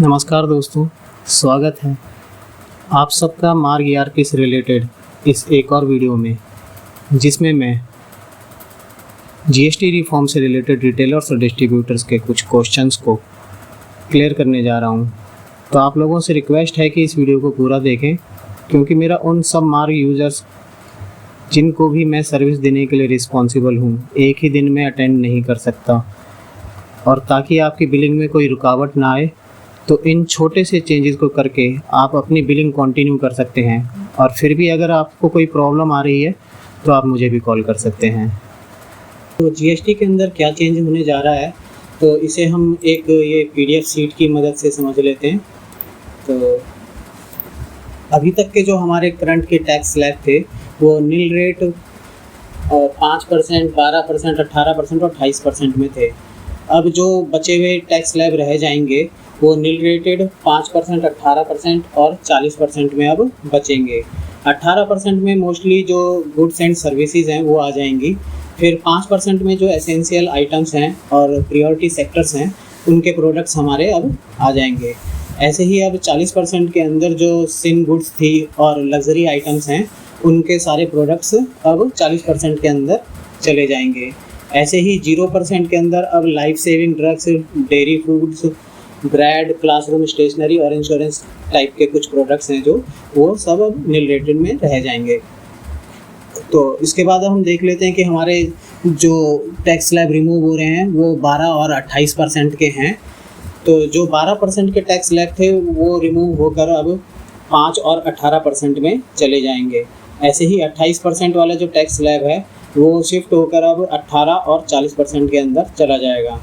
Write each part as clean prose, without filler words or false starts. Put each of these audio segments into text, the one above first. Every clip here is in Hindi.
नमस्कार दोस्तों, स्वागत है आप सबका मार्ग ईआरपी से रिलेटेड इस एक और वीडियो में, जिसमें मैं जीएसटी रिफॉर्म से रिलेटेड रिटेलर्स और डिस्ट्रीब्यूटर्स के कुछ क्वेश्चंस को क्लियर करने जा रहा हूं। तो आप लोगों से रिक्वेस्ट है कि इस वीडियो को पूरा देखें, क्योंकि मेरा उन सब मार्ग यूज़र्स जिनको भी मैं सर्विस देने के लिए रिस्पॉन्सिबल हूँ, एक ही दिन में अटेंड नहीं कर सकता, और ताकि आपकी बिलिंग में कोई रुकावट ना आए, तो इन छोटे से चेंजेस को करके आप अपनी बिलिंग कंटिन्यू कर सकते हैं। और फिर भी अगर आपको कोई प्रॉब्लम आ रही है तो आप मुझे भी कॉल कर सकते हैं। तो जीएसटी के अंदर क्या चेंज होने जा रहा है, तो इसे हम एक ये पीडीएफ शीट की मदद से समझ लेते हैं। तो अभी तक के जो हमारे करंट के टैक्स स्लैब थे वो नील रेट और 5%, 12%, 18% और 28% में थे। अब जो बचे हुए टैक्स स्लैब रह जाएंगे वो नील रेटेड 5%, 18% और 40% में अब बचेंगे। 18% में मोस्टली जो गुड्स एंड सर्विसेज हैं वो आ जाएंगी। फिर 5% में जो एसेंशियल आइटम्स हैं और प्रायोरिटी सेक्टर्स हैं उनके प्रोडक्ट्स हमारे अब आ जाएंगे। ऐसे ही अब 40% के अंदर जो सिन गुड्स थी और लग्जरी आइटम्स हैं उनके सारे प्रोडक्ट्स अब 40% के अंदर चले जाएंगे। ऐसे ही 0% के अंदर अब life saving drugs, dairy foods, bread, classroom stationery और इंश्योरेंस टाइप के कुछ प्रोडक्ट्स हैं जो वो सब अब नील रेटेड में रह जाएंगे। तो इसके बाद हम देख लेते हैं कि हमारे जो टैक्स स्लैब रिमूव हो रहे हैं वो 12 और 28% के हैं। तो जो 12% के टैक्स स्लैब थे वो रिमूव होकर अब 5 और 18% में चले जाएंगे। ऐसे ही 28% वाला जो टैक्स स्लैब है वो शिफ्ट होकर अब 18 और 40% के अंदर चला जाएगा।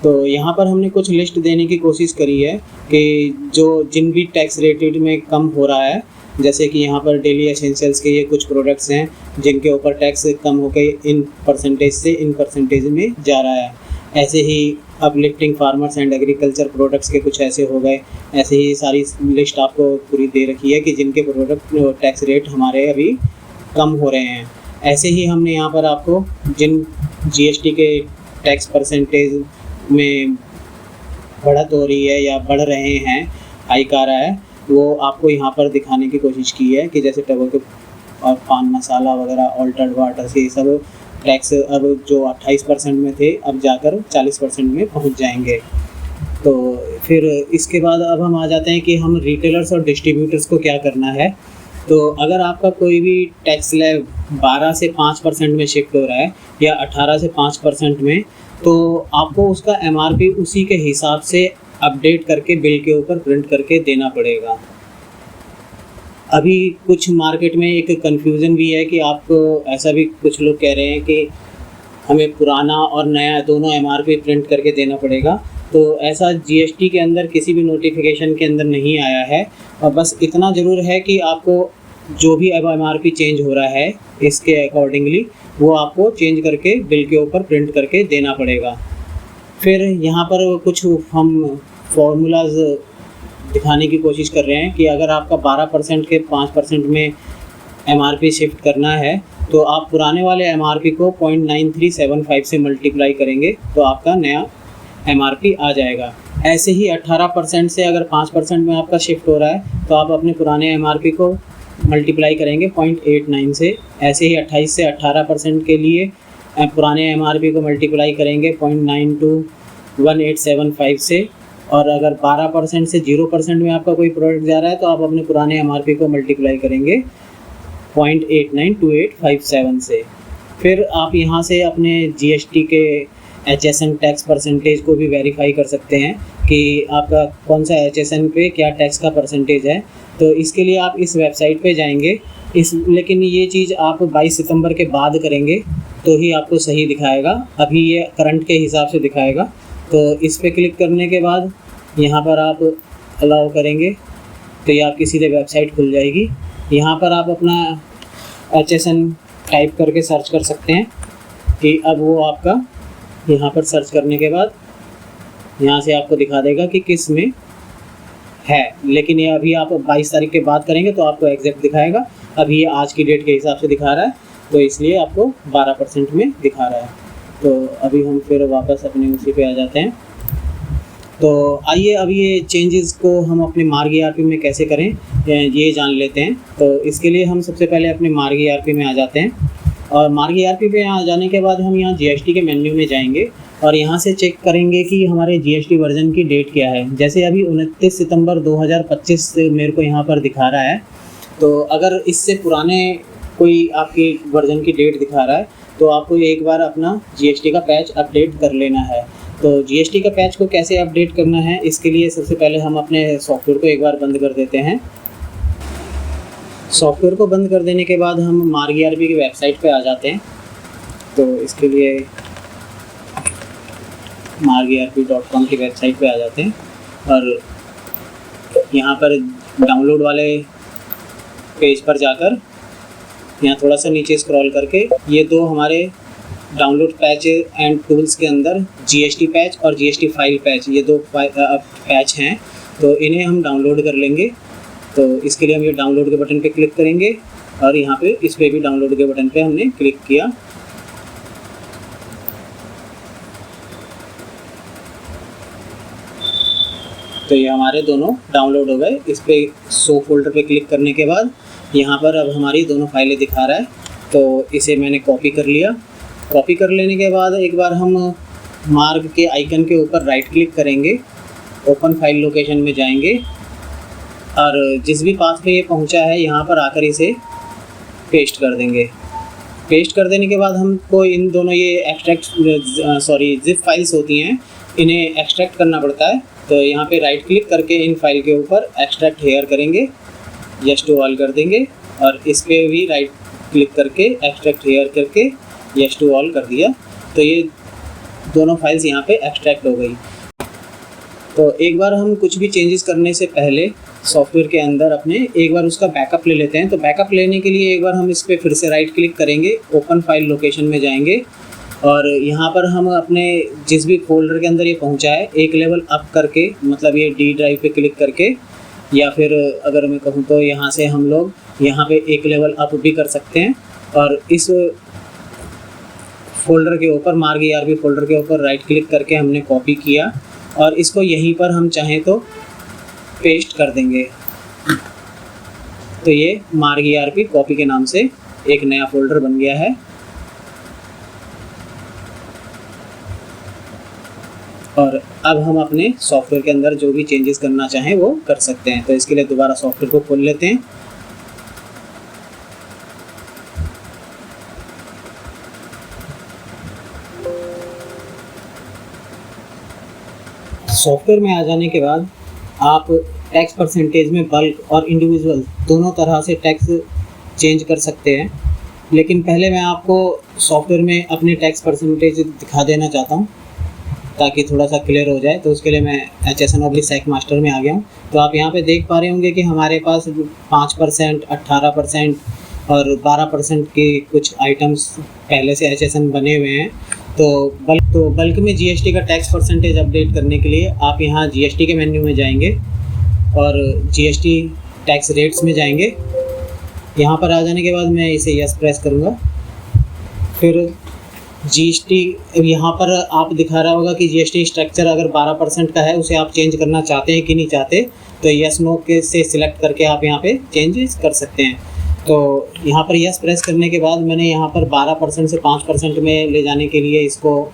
तो यहाँ पर हमने कुछ लिस्ट देने की कोशिश करी है कि जिन भी टैक्स रेटेड में कम हो रहा है, जैसे कि यहाँ पर डेली एसेंशियल्स के ये कुछ प्रोडक्ट्स हैं जिनके ऊपर टैक्स कम होकर इन परसेंटेज से इन परसेंटेज में जा रहा है। ऐसे ही uplifting farmers and agriculture products के कुछ ऐसे हो गए। ऐसे ही सारी लिस्ट आपको पूरी दे रखी है कि जिनके प्रोडक्ट टैक्स रेट हमारे अभी कम हो रहे हैं। ऐसे ही हमने यहाँ पर आपको जिन जीएसटी के टैक्स परसेंटेज में बढ़त हो रही है या बढ़ रहे हैं, हाइक आ रहा है, वो आपको यहाँ पर दिखाने की कोशिश की है कि जैसे टबैको और पान मसाला वगैरह, ऑल्टर्ड वाटर से सब टैक्स अब जो 28% में थे अब जाकर 40% में पहुँच जाएंगे। तो फिर इसके बाद अब हम आ जाते हैं कि हम रिटेलर्स और डिस्ट्रीब्यूटर्स को क्या करना है। तो अगर आपका कोई भी टैक्स स्लैब 12 से 5% में शिफ्ट हो रहा है या 18 से 5% में, तो आपको उसका एमआरपी उसी के हिसाब से अपडेट करके बिल के ऊपर प्रिंट करके देना पड़ेगा। अभी कुछ मार्केट में एक कन्फ्यूज़न भी है कि आपको, ऐसा भी कुछ लोग कह रहे हैं कि हमें पुराना और नया दोनों एमआरपी प्रिंट करके देना पड़ेगा। तो ऐसा जीएसटी के अंदर किसी भी नोटिफिकेशन के अंदर नहीं आया है। और बस इतना ज़रूर है कि आपको जो भी अब एमआरपी चेंज हो रहा है इसके अकॉर्डिंगली वो आपको चेंज करके बिल के ऊपर प्रिंट करके देना पड़ेगा। फिर यहाँ पर कुछ हम फॉर्मूलाज दिखाने की कोशिश कर रहे हैं कि अगर आपका 12% के 5% में एमआरपी शिफ्ट करना है तो आप पुराने वाले एमआरपी को 0.9375 से मल्टीप्लाई करेंगे तो आपका नया एमआरपी आ जाएगा। ऐसे ही 18% से अगर 5% में आपका शिफ्ट हो रहा है तो आप अपने पुराने एमआरपी को मल्टीप्लाई करेंगे 0.89 से। ऐसे ही 28 से 18% के लिए पुराने एमआरपी को मल्टीप्लाई करेंगे 0.921875 से। और अगर 12% से 0% में आपका कोई प्रोडक्ट जा रहा है तो आप अपने पुराने एमआरपी को मल्टीप्लाई करेंगे 0.892857 से। फिर आप यहाँ से अपने जीएसटी के HSN टैक्स परसेंटेज को भी वेरीफाई कर सकते हैं कि आपका कौन सा HSN पे क्या टैक्स का परसेंटेज है। तो इसके लिए आप इस वेबसाइट पे जाएंगे। लेकिन ये चीज़ आप 22 सितंबर के बाद करेंगे तो ही आपको सही दिखाएगा। अभी ये करंट के हिसाब से दिखाएगा। तो इस पे क्लिक करने के बाद यहाँ पर आप अलाउ करेंगे तो ये आपकी सीधे वेबसाइट खुल जाएगी। यहाँ पर आप अपना HSN टाइप करके सर्च कर सकते हैं कि अब वो आपका यहाँ पर सर्च करने के बाद यहाँ से आपको दिखा देगा कि किस में है। लेकिन ये अभी आप 22 तारीख के बाद करेंगे तो आपको एग्जैक्ट दिखाएगा। अभी ये आज की डेट के हिसाब से दिखा रहा है तो इसलिए आपको 12% में दिखा रहा है। तो अभी हम फिर वापस अपने उसी पे आ जाते हैं। तो आइए अब ये चेंजेस को हम अपने मार्ग ERP में कैसे करें ये जान लेते हैं। तो इसके लिए हम सबसे पहले अपने मार्ग ERP में आ जाते हैं और मार्ग ERP पे आ जाने के बाद हम यहाँ GST के मेन्यू में जाएंगे और यहाँ से चेक करेंगे कि हमारे GST वर्जन की डेट क्या है। जैसे अभी 29 सितंबर 2025 मेरे को यहाँ पर दिखा रहा है, तो अगर इससे पुराने कोई आपकी वर्जन की डेट दिखा रहा है तो आपको एक बार अपना GST का पैच अपडेट कर लेना है। तो GST का पैच को कैसे अपडेट करना है, इसके लिए सबसे पहले हम अपने सॉफ्टवेयर को एक बार बंद कर देते हैं। सॉफ्टवेयर को बंद कर देने के बाद हम मार्ग ERP की वेबसाइट पे आ जाते हैं। तो इसके लिए margerp.com की वेबसाइट पे आ जाते हैं और यहाँ पर डाउनलोड वाले पेज पर जाकर यहाँ थोड़ा सा नीचे स्क्रॉल करके ये दो हमारे डाउनलोड पैच एंड टूल्स के अंदर GST पैच और GST फाइल पैच, ये दो पैच हैं, तो इन्हें हम डाउनलोड कर लेंगे। तो इसके लिए हम ये डाउनलोड के बटन पे क्लिक करेंगे और यहाँ पे इस पे भी डाउनलोड के बटन पे हमने क्लिक किया। तो ये हमारे दोनों डाउनलोड हो गए। इस पे शो फोल्डर पे क्लिक करने के बाद यहाँ पर अब हमारी दोनों फाइलें दिखा रहा है, तो इसे मैंने कॉपी कर लिया। कॉपी कर लेने के बाद एक बार हम मार्ग के आइकन के ऊपर राइट क्लिक करेंगे, ओपन फाइल लोकेशन में जाएंगे और जिस भी पाथ पे ये पहुंचा है यहाँ पर आकर इसे पेस्ट कर देंगे। पेस्ट कर देने के बाद हमको इन दोनों ये ज़िप फाइल्स होती हैं, इन्हें एक्सट्रैक्ट करना पड़ता है। तो यहाँ पे राइट क्लिक करके इन फाइल के ऊपर एक्सट्रैक्ट हेयर करेंगे, यस टू ऑल कर देंगे और इस पर भी राइट क्लिक करके एक्सट्रैक्ट हेयर करके यस टू ऑल कर दिया। तो ये दोनों फाइल्स यहाँ पे एक्सट्रैक्ट हो गई। तो एक बार हम कुछ भी चेंजेस करने से पहले सॉफ्टवेयर के अंदर अपने एक बार उसका बैकअप ले लेते हैं। तो बैकअप लेने के लिए एक बार हम इस पर फिर से राइट क्लिक करेंगे, ओपन फाइल लोकेशन में जाएंगे और यहाँ पर हम अपने जिस भी फोल्डर के अंदर ये पहुँचा है एक लेवल अप करके, मतलब ये D ड्राइव पे क्लिक करके, या फिर अगर मैं कहूँ तो यहाँ से हम लोग यहाँ पे एक लेवल अप भी कर सकते हैं और इस फोल्डर के ऊपर मार्ग ERP फोल्डर के ऊपर राइट क्लिक करके हमने कॉपी किया और इसको यहीं पर हम चाहें तो पेस्ट कर देंगे। तो ये मार्ग ERP कॉपी के नाम से एक नया फोल्डर बन गया है और अब हम अपने सॉफ्टवेयर के अंदर जो भी चेंजेस करना चाहें वो कर सकते हैं। तो इसके लिए दोबारा सॉफ्टवेयर को खोल लेते हैं। सॉफ्टवेयर में आ जाने के बाद आप टैक्स परसेंटेज में बल्क और इंडिविजुअल दोनों तरह से टैक्स चेंज कर सकते हैं, लेकिन पहले मैं आपको सॉफ्टवेयर में अपने टैक्स परसेंटेज दिखा देना चाहता हूं ताकि थोड़ा सा क्लियर हो जाए। तो उसके लिए मैं HSN/SEC मास्टर में आ गया हूं। तो आप यहां पे देख पा रहे होंगे कि हमारे पास 5%, 18% और 12% के कुछ आइटम्स पहले से HSN बने हुए हैं। तो बल्क में GST का टैक्स परसेंटेज अपडेट करने के लिए आप यहाँ GST के मेन्यू में जाएंगे और GST टैक्स रेट्स में जाएंगे। यहाँ पर आ जाने के बाद मैं इसे यस प्रेस करूँगा। फिर GST यहाँ पर आप दिखा रहा होगा कि GST स्ट्रक्चर अगर 12% का है उसे आप चेंज करना चाहते हैं कि नहीं चाहते, तो यस नो के से सिलेक्ट करके आप यहाँ पे चेंजेस कर सकते हैं। तो यहाँ पर यस प्रेस करने के बाद मैंने यहाँ पर 12% से 5% में ले जाने के लिए इसको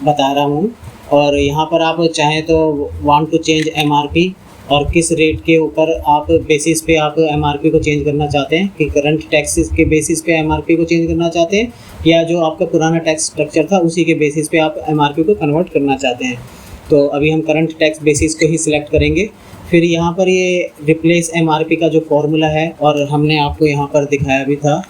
बता रहा हूँ और यहाँ पर आप चाहें तो वांट टू चेंज MRP और किस रेट के ऊपर आप बेसिस पे आप MRP को चेंज करना चाहते हैं, कि करंट टैक्सेस के बेसिस पे MRP को चेंज करना चाहते हैं या जो आपका पुराना टैक्स स्ट्रक्चर था उसी के बेसिस पे आप MRP को कन्वर्ट करना चाहते हैं। तो अभी हम करंट टैक्स बेसिस को ही सिलेक्ट करेंगे। फिर यहाँ पर ये रिप्लेस MRP का जो फॉर्मूला है और हमने आपको यहाँ पर दिखाया भी था,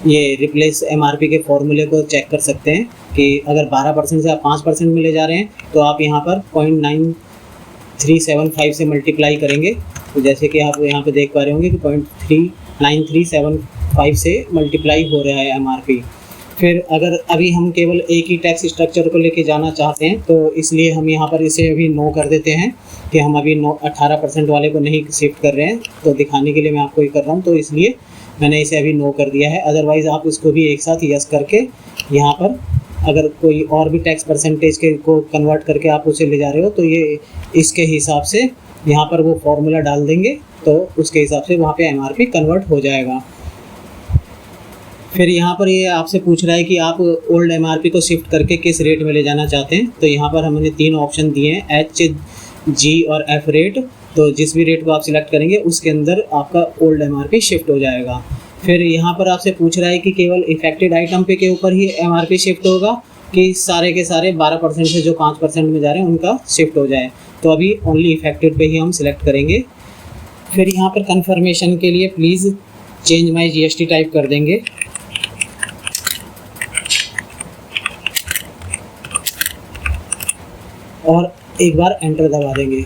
ये रिप्लेस MRP के फॉर्मूले को चेक कर सकते हैं कि अगर 12% से आप 5% में ले जा रहे हैं तो आप यहाँ पर 0.9375 से मल्टीप्लाई करेंगे। तो जैसे कि आप यहाँ पे देख पा रहे होंगे कि 0.9375 से मल्टीप्लाई हो रहा है MRP। फिर अगर अभी हम केवल एक ही टैक्स स्ट्रक्चर को लेके जाना चाहते हैं तो इसलिए हम यहाँ पर इसे अभी नो कर देते हैं कि हम अभी 18% वाले को नहीं शिफ्ट कर रहे हैं। तो दिखाने के लिए मैं आपको ये कर रहा हूँ, तो इसलिए मैंने इसे अभी नो कर दिया है। अदरवाइज़ आप इसको भी एक साथ यस करके यहाँ पर अगर कोई और भी टैक्स परसेंटेज के को कन्वर्ट करके आप उसे ले जा रहे हो तो ये इसके हिसाब से यहाँ पर वो फॉर्मूला डाल देंगे, तो उसके हिसाब से वहाँ पे MRP कन्वर्ट हो जाएगा। फिर यहाँ पर ये आपसे पूछ रहा है कि आप ओल्ड MRP को शिफ्ट करके किस रेट में ले जाना चाहते हैं। तो यहाँ पर हमने 3 ऑप्शन दिए हैं, H, G और F रेट। तो जिस भी रेट को आप सिलेक्ट करेंगे उसके अंदर आपका ओल्ड MRP शिफ्ट हो जाएगा। फिर यहाँ पर आपसे पूछ रहा है कि केवल इफेक्टेड आइटम पे के ऊपर ही MRP शिफ्ट होगा कि सारे के सारे 12% से जो 5% में जा रहे हैं उनका शिफ्ट हो जाए। तो अभी ओनली इफेक्टेड पे ही हम सिलेक्ट करेंगे। फिर यहाँ पर कंफर्मेशन के लिए please change my GST type कर देंगे। और एक बार एंटर दबा देंगे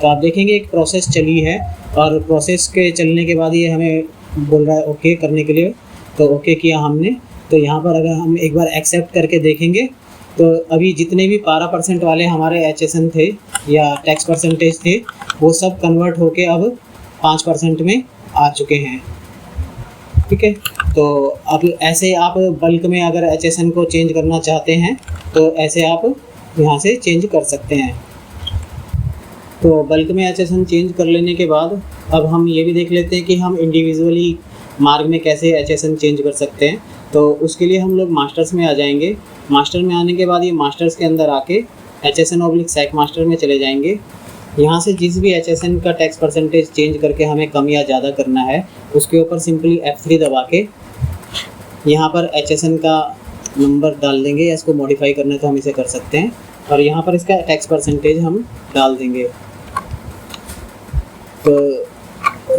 तो आप देखेंगे एक प्रोसेस चली है, और प्रोसेस के चलने के बाद ये हमें बोल रहा है ओके करने के लिए। तो ओके किया हमने। तो यहाँ पर अगर हम एक बार एक्सेप्ट करके देखेंगे तो अभी जितने भी 12% वाले हमारे HSN थे या टैक्स परसेंटेज थे वो सब कन्वर्ट होके अब 5% में आ चुके हैं। ठीक है, तो अब ऐसे आप बल्क में अगर HSN को चेंज करना चाहते हैं तो ऐसे आप यहाँ से चेंज कर सकते हैं। तो बल्क में HSN चेंज कर लेने के बाद अब हम ये भी देख लेते हैं कि हम इंडिविजुअली मार्ग में कैसे HSN चेंज कर सकते हैं। तो उसके लिए हम लोग मास्टर्स में आ जाएंगे। मास्टर में आने के बाद ये मास्टर्स के अंदर आके HSN/SAC मास्टर में चले जाएंगे। यहाँ से जिस भी HSN का टैक्स परसेंटेज चेंज करके हमें कम या ज़्यादा करना है उसके ऊपर सिंपली F3 दबा के यहाँ पर HSN का नंबर डाल देंगे, या इसको मॉडिफाई करना है तो हम इसे कर सकते हैं, और यहाँ पर इसका टैक्स परसेंटेज हम डाल देंगे। तो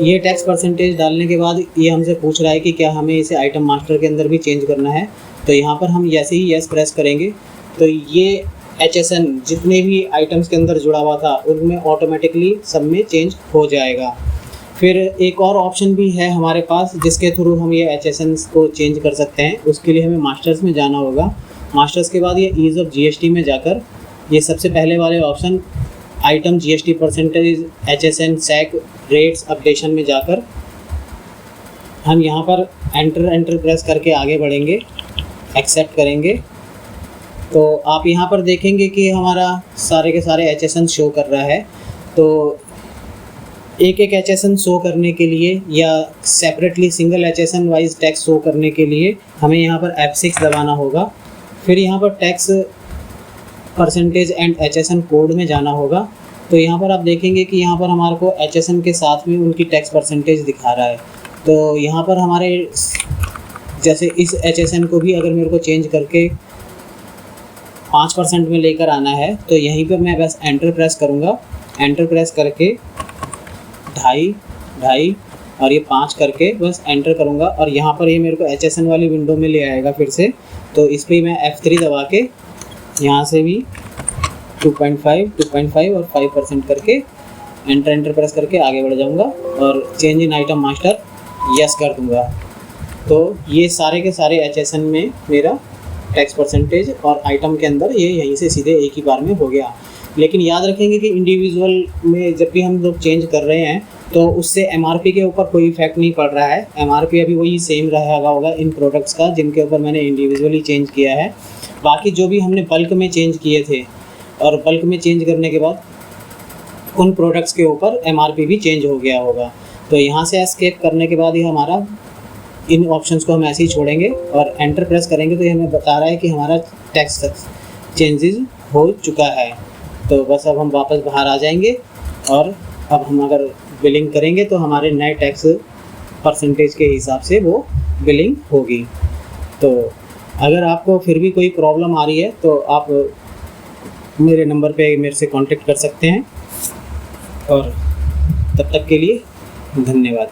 ये टैक्स परसेंटेज डालने के बाद ये हमसे पूछ रहा है कि क्या हमें इसे आइटम मास्टर के अंदर भी चेंज करना है। तो यहाँ पर हम जैसे ही यस प्रेस करेंगे तो ये HSN जितने भी आइटम्स के अंदर जुड़ा हुआ था उनमें ऑटोमेटिकली सब में चेंज हो जाएगा। फिर एक और ऑप्शन भी है हमारे पास जिसके थ्रू हम ये HSN को चेंज कर सकते हैं। उसके लिए हमें मास्टर्स में जाना होगा। मास्टर्स के बाद ये ईज़ ऑफ GST में जाकर ये सबसे पहले वाले option item GST percentage HSN SAC rates updation में जाकर हम यहाँ पर एंटर प्रेस करके आगे बढ़ेंगे, एक्सेप्ट करेंगे। तो आप यहाँ पर देखेंगे कि हमारा सारे के सारे HSN शो कर रहा है। तो एक एक HSN शो करने के लिए या separately single HSN wise tax show करने के लिए हमें यहाँ पर F6 दबाना होगा। फिर यहाँ पर tax percentage and HSN code में जाना होगा। तो यहाँ पर आप देखेंगे कि यहाँ पर हमारे को HSN के साथ में उनकी टैक्स परसेंटेज दिखा रहा है। तो यहाँ पर हमारे जैसे इस HSN को भी अगर मेरे को चेंज करके 5% में लेकर आना है तो यहीं पर मैं बस एंटर प्रेस करूँगा। एंटर प्रेस करके 2.5 और ये 5 करके बस एंटर करूँगा, और यहाँ पर ये मेरे को HSN वाली विंडो में ले आएगा फिर से। तो इस पर मैं F3 दबा के यहाँ से भी 2.5 और 5% करके एंटर प्रेस करके आगे बढ़ जाऊँगा और change in item master yes कर दूँगा। तो ये सारे के सारे HSN में मेरा टैक्स परसेंटेज और आइटम के अंदर ये यहीं से सीधे एक ही बार में हो गया। लेकिन याद रखेंगे कि इंडिविजुअल में जब भी हम लोग चेंज कर रहे हैं तो उससे MRP के ऊपर कोई इफेक्ट नहीं पड़ रहा है। MRP अभी वही सेम रहा होगा इन प्रोडक्ट्स का जिनके ऊपर मैंने इंडिविजुअली चेंज किया है। बाकी जो भी हमने बल्क में चेंज किए थे और बल्क में चेंज करने के बाद उन प्रोडक्ट्स के ऊपर MRP भी चेंज हो गया होगा। तो यहाँ से एस्केप करने के बाद ये हमारा इन ऑप्शंस को हम ऐसे ही छोड़ेंगे और एंटर प्रेस करेंगे तो ये हमें बता रहा है कि हमारा टैक्स चेंजेस हो चुका है। तो बस अब हम वापस बाहर आ जाएंगे और अब हम अगर बिलिंग करेंगे तो हमारे नए टैक्स परसेंटेज के हिसाब से वो बिलिंग होगी। तो अगर आपको फिर भी कोई प्रॉब्लम आ रही है तो आप मेरे नंबर पे मेरे से कांटेक्ट कर सकते हैं, और तब तक के लिए धन्यवाद।